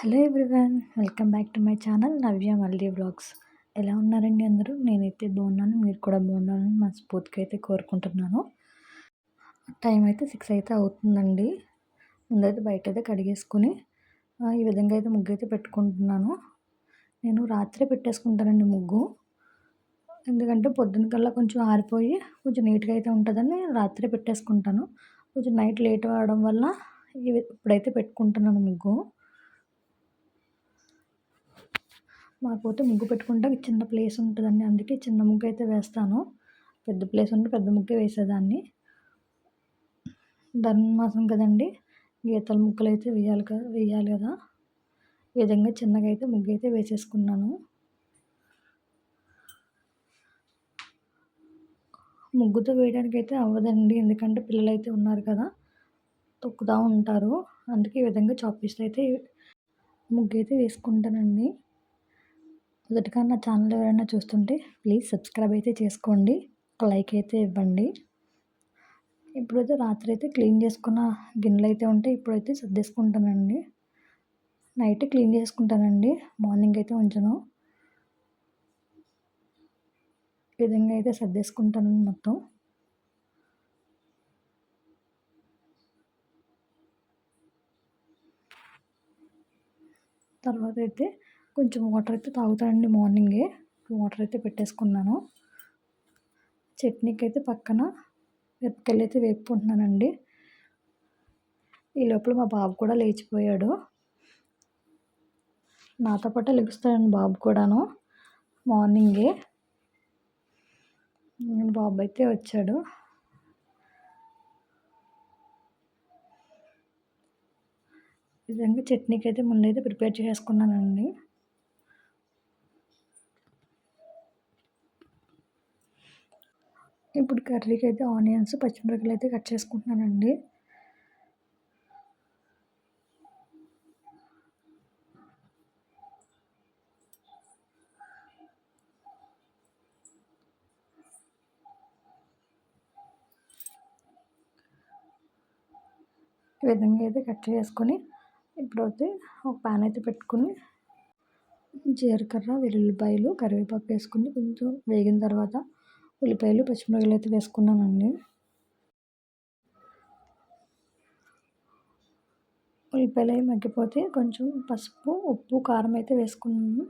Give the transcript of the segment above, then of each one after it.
Hello everyone, welcome back to my channel Navya Malli vlogs. ఎలా ఉన్నారండి అందరూ? నేనైతే బాగున్నాను, మీరు కూడా బాగున్నారని మనస్ఫూర్తిగా అయితే కోరుకుంటున్నాను. టైం అయితే 6 అయితే అవుతుందండి. ముందైతే బయట అయితే కడిగేసుకుని ఈ విధంగా అయితే ముగ్గు అయితే పెట్టుకుంటున్నాను. నేను రాత్రే పెట్టేసుకుంటానండి ముగ్గు. ఎందుకంటే పొద్దున కల్లా కొంచెం ఆరిపోయి కొంచెం నీట్గా అయితే ఉంటుందని రాత్రే పెట్టేసుకుంటాను. కొంచెం నైట్ లేట్ అవ్వడం వల్ల ఇప్పుడైతే పెట్టుకుంటున్నాను ముగ్గు. మాకైతే ముగ్గు పెట్టుకుంటే చిన్న ప్లేస్ ఉంటుందండి, అందుకే చిన్న ముగ్గు అయితే వేస్తాను. పెద్ద ప్లేస్ ఉంటే పెద్ద ముగ్గే వేసేదాన్ని. ధనుర్మాసం కదండి, గీతల ముగ్గులు అయితే వేయాలి కదా. ఈ విధంగా చిన్నగా అయితే ముగ్గు అయితే వేసేసుకున్నాను. ముగ్గుతో వేయడానికి అయితే అవ్వదండి, ఎందుకంటే పిల్లలు అయితే ఉన్నారు కదా, తొక్కుతూ ఉంటారు. అందుకే ఈ విధంగా చాపిస్ట్ అయితే ముగ్గు అయితే వేసుకుంటానండి. మొదటిగా నా ఛానల్ ఎవరైనా చూస్తుంటే ప్లీజ్ సబ్స్క్రైబ్ అయితే చేసుకోండి, ఒక లైక్ అయితే ఇవ్వండి. ఇప్పుడైతే రాత్రి అయితే క్లీన్ చేసుకున్న గిన్నెలు అయితే ఉంటే ఇప్పుడైతే సర్దేసుకుంటానండి. నైట్ క్లీన్ చేసుకుంటానండి, మార్నింగ్ అయితే ఉంచను. ఈ విధంగా అయితే సర్దేసుకుంటాను మొత్తం. తర్వాత అయితే కొంచెం వాటర్ అయితే తాగుతానండి మార్నింగే. వాటర్ అయితే పెట్టేసుకున్నాను. చట్నీకి అయితే పక్కన మిరపకాయలు అయితే వేపుకుంటున్నానండి. ఈ లోపల మా బాబు కూడా లేచిపోయాడు. నాతో పాటు లెగుస్తాడండి బాబు కూడాను మార్నింగే. బాబు అయితే వచ్చాడు. ఈ విధంగా చట్నీకి అయితే ముందైతే ప్రిపేర్ చేసుకున్నానండి. ఇప్పుడు కర్రీకి అయితే ఆనియన్స్, పచ్చిమిరపకాయలు అయితే కట్ చేసుకుంటున్నానండి. ఈ విధంగా అయితే కట్ చేసుకొని ఇప్పుడైతే ఒక ప్యాన్ అయితే పెట్టుకుని జీలకర్ర, వెల్లుల్లిపాయలు, కరివేపాకు వేసుకుని కొంచెం వేగిన తర్వాత ఉల్లిపాయలు, పచ్చిమిరపకాయలు అయితే వేసుకున్నానండి. ఉల్లిపాయలు అవి మగ్గిపోతే కొంచెం పసుపు, ఉప్పు, కారం అయితే వేసుకున్నాను.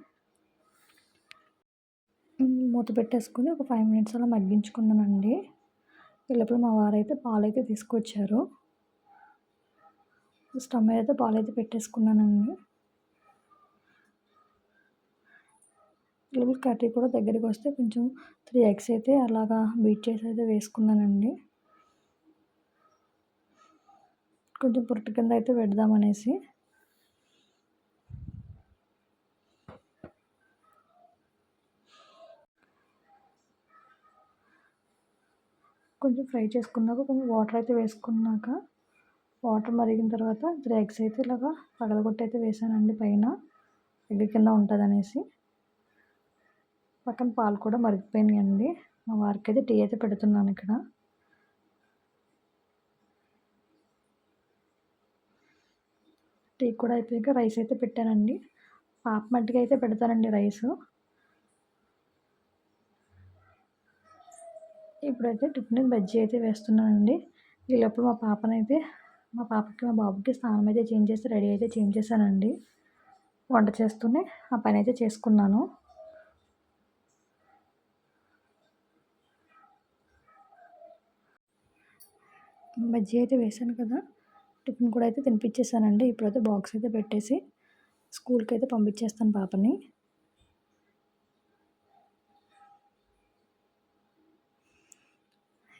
మూత పెట్టేసుకుని ఒక 5 మినిట్స్ అలా మగ్గించుకున్నానండి. ఈ లోపల మా వారైతే పాలైతే తీసుకొచ్చారు. స్టవ్ మీద అయితే పాలైతే పెట్టేసుకున్నానండి. కర్రీ కూడా దగ్గరికి వస్తే కొంచెం 3 ఎగ్స్ అయితే అలాగా బీట్ చేసి అయితే వేసుకున్నానండి. కొంచెం పొట్టు కింద అయితే పెడదామనేసి. కొంచెం ఫ్రై చేసుకున్నాక కొంచెం వాటర్ అయితే వేసుకున్నాక, వాటర్ మరిగిన తర్వాత 3 ఎగ్స్ అయితే ఇలాగా పగలగొట్టి అయితే వేసానండి పైన, ఎగ్ కింద ఉంటుంది అనేసి. పక్కన పాలు కూడా మరిగిపోయినాయండి. మా వారికి అయితే టీ అయితే పెడుతున్నాను ఇక్కడ. టీ కూడా అయిపోయాక రైస్ అయితే పెట్టానండి. పాప మట్టిగా అయితే పెడతానండి రైసు. ఇప్పుడైతే టిఫిన్ బజ్జీ అయితే వేస్తున్నానండి. ఈ లోపల మా పాపకి మా బాబుకి స్నానం అయితే చేంజ్ చేసి రెడీ అయితే చేంజ్ చేశానండి. వంట చేస్తూనే ఆ పని అయితే చేసుకున్నాను. బజ్జీ అయితే వేసాను కదా, టిఫిన్ కూడా అయితే తినిపించేసానండి. ఇప్పుడైతే బాక్స్ అయితే పెట్టేసి స్కూల్కి అయితే పంపించేస్తాను పాపని.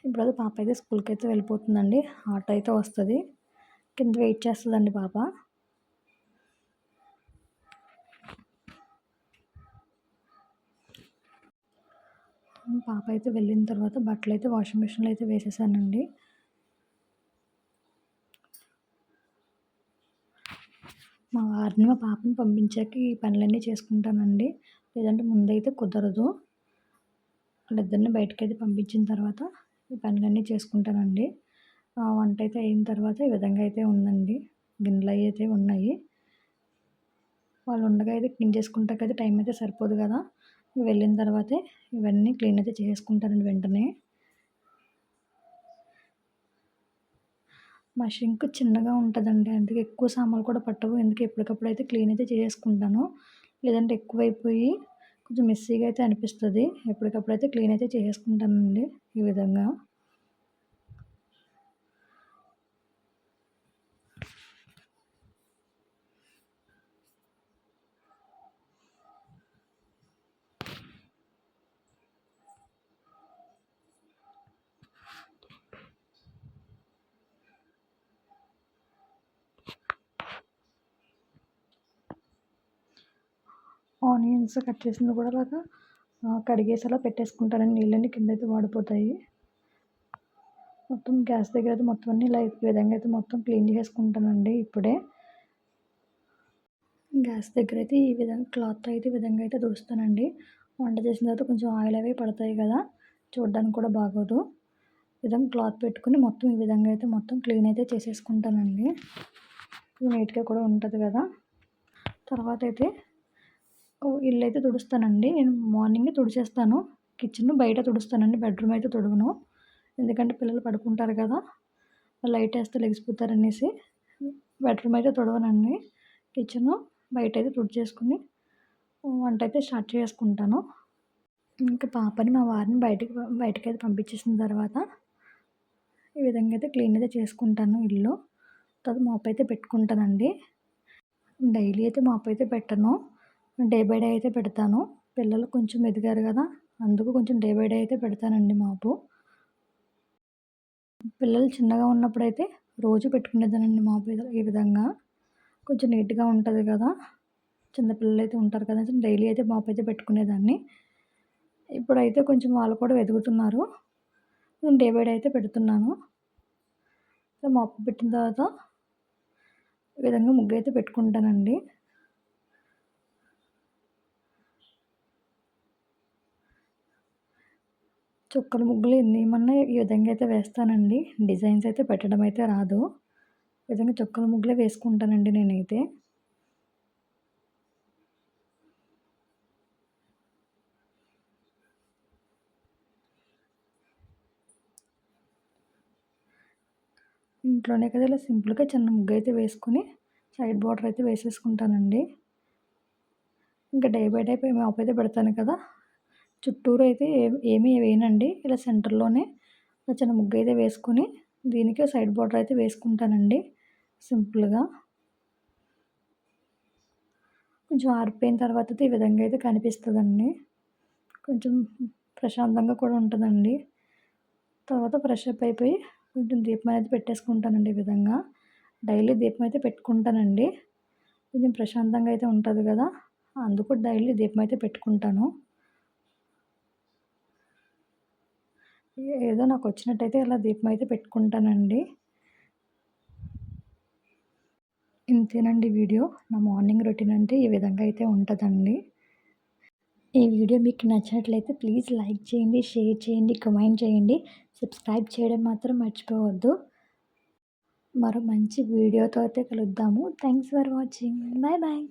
ఇప్పుడైతే పాప అయితే స్కూల్కి అయితే వెళ్ళిపోతుందండి. ఆటో అయితే వస్తుంది, కింద వెయిట్ చేస్తుందండి పాప. పాప అయితే వెళ్ళిన తర్వాత బట్టలు అయితే వాషింగ్ మిషన్లో అయితే వేసేసానండి. మా వారిని మా పాపని పంపించాక ఈ పనులన్నీ చేసుకుంటానండి, లేదంటే ముందైతే కుదరదు. వాళ్ళిద్దరిని బయటకైతే పంపించిన తర్వాత ఈ పనులన్నీ చేసుకుంటానండి. వంట అయితే అయిన తర్వాత ఈ విధంగా అయితే ఉందండి, గిన్నెలు అయితే ఉన్నాయి. వాళ్ళు ఉండగా అయితే క్లీన్ చేసుకుంటాకైతే టైం అయితే సరిపోదు కదా! వెళ్ళిన తర్వాతే ఇవన్నీ క్లీన్ అయితే చేసేసుకుంటానండి వెంటనే. మా షింక్ చిన్నగా ఉంటదండి. అందుకే ఎక్కువ సామాన్లు కూడా పట్టవు. అందుకే ఎప్పటికప్పుడు అయితే క్లీన్ అయితే చేసేసుకుంటాను. లేదంటే ఎక్కువైపోయి కొంచెం మెస్సీగా అయితే అనిపిస్తది. ఎప్పటికప్పుడు అయితే క్లీన్ అయితే చేసేసుకుంటానండి ఈ విధంగా. ఆనియన్స్ కట్ చేసింది కూడా అలాగా కడిగేసి అలా పెట్టేసుకుంటానండి. నీళ్ళన్నీ కిందైతే వాడిపోతాయి. మొత్తం గ్యాస్ దగ్గర అయితే మొత్తం అన్నీ ఇలా ఈ విధంగా అయితే మొత్తం క్లీన్ చేసుకుంటానండి ఇప్పుడే. గ్యాస్ దగ్గర అయితే ఈ విధంగా క్లాత్‌తో అయితే ఈ విధంగా అయితే తుడుస్తానండి. వంట చేసిన తర్వాత కొంచెం ఆయిల్ అవి పడతాయి కదా! చూడడానికి కూడా బాగోదు. ఈ విధంగా క్లాత్ పెట్టుకొని మొత్తం ఈ విధంగా అయితే మొత్తం క్లీన్ అయితే చేసేసుకుంటానండి. నీట్‌గా కూడా ఉంటది కదా! తర్వాతైతే ఇల్లైతే తుడుస్తానండి. నేను మార్నింగే తుడిచేస్తాను. కిచెన్ బయట తుడుస్తానండి. బెడ్‌రూమ్ అయితే తుడవను. ఎందుకంటే పిల్లలు పడుకుంటారు కదా! లైట్ ఏస్తే లెగిసిపోతారనేసి బెడ్‌రూమ్ అయితే తుడవనండి. కిచెను బయటైతే తుడిచేసుకొని వంటైతే స్టార్ట్ చేసుకుంటాను. ఇంకా పాపని, మా వారిని బయటకైతే పంపించేసిన తర్వాత ఈ విధంగా అయితే క్లీన్ అయితే చేసుకుంటాను ఇల్లు. తర్వాత మాపైతే పెట్టుకుంటానండి. డైలీ అయితే మాపైతే పెట్టను. డే బై డే అయితే పెడతాను. పిల్లలు కొంచెం ఎదిగారు కదా! అందుకు కొంచెం డే బై డే అయితే పెడతానండి మాపు. పిల్లలు చిన్నగా ఉన్నప్పుడైతే రోజు పెట్టుకునేదానండి మాపు ఈ విధంగా. కొంచెం నీట్‌గా ఉంటది కదా! చిన్న పిల్లలైతే ఉంటారు కదా! డైలీ అయితే మాపైతే పెట్టుకునేదాన్ని. ఇప్పుడైతే కొంచెం వాళ్ళు కూడా ఎదుగుతున్నారు. నేను డే బై డే అయితే పెడుతున్నాను. మాపు పెట్టిన తర్వాత ఈ విధంగా ముగ్గైతే పెట్టుకుంటానండి. చుక్కల ముగ్గులు ఎన్నేయమన్నా ఈ విధంగా అయితే వేస్తానండి. డిజైన్స్ అయితే పెట్టడం అయితే రాదు. ఈ విధంగా చుక్కల ముగ్గులే వేసుకుంటానండి నేనైతే. ఇంట్లోనే కదా ఇలా సింపుల్‌గా చిన్న ముగ్గయితే వేసుకొని సైడ్ బార్డర్ అయితే వేసేసుకుంటానండి. ఇంకా డే బై డే మాపైతే పెడతాను కదా! చుట్టూరు అయితే ఏమీ వేయనండి. ఇలా సెంటర్‌లోనే ఒక చిన్న ముగ్గయితే వేసుకొని దీనికి సైడ్ బార్డర్ అయితే వేసుకుంటానండి సింపుల్‌గా. కొంచెం ఆరిపోయిన తర్వాత అయితే ఈ విధంగా అయితే కనిపిస్తదండి. కొంచెం ప్రశాంతంగా కూడా ఉంటదండి. తర్వాత ఫ్రెష్ అప్ అయిపోయి కొంచెం దీపం అనేది పెట్టేసుకుంటానండి ఈ విధంగా. డైలీ దీపం అయితే పెట్టుకుంటానండి. కొంచెం ప్రశాంతంగా అయితే ఉంటది కదా! అందుకు డైలీ దీపం అయితే పెట్టుకుంటాను. ఏదో నాకొచ్చినట్టయితే ఇలా దీపం అయితే పెట్టుకుంటానండి. ఇంతేనండి వీడియో. నా మార్నింగ్ రొటీన్ అంటే ఈ విధంగా అయితే ఉంటదండి. ఈ వీడియో మీకు నచ్చినట్లయితే ప్లీజ్ లైక్ చేయండి, షేర్ చేయండి, కామెంట్ చేయండి. సబ్స్క్రైబ్ చేయడం మాత్రం మర్చిపోవద్దు. మరో మంచి వీడియోతో అయితే కలుద్దాము. Thanks for watching. Bye bye.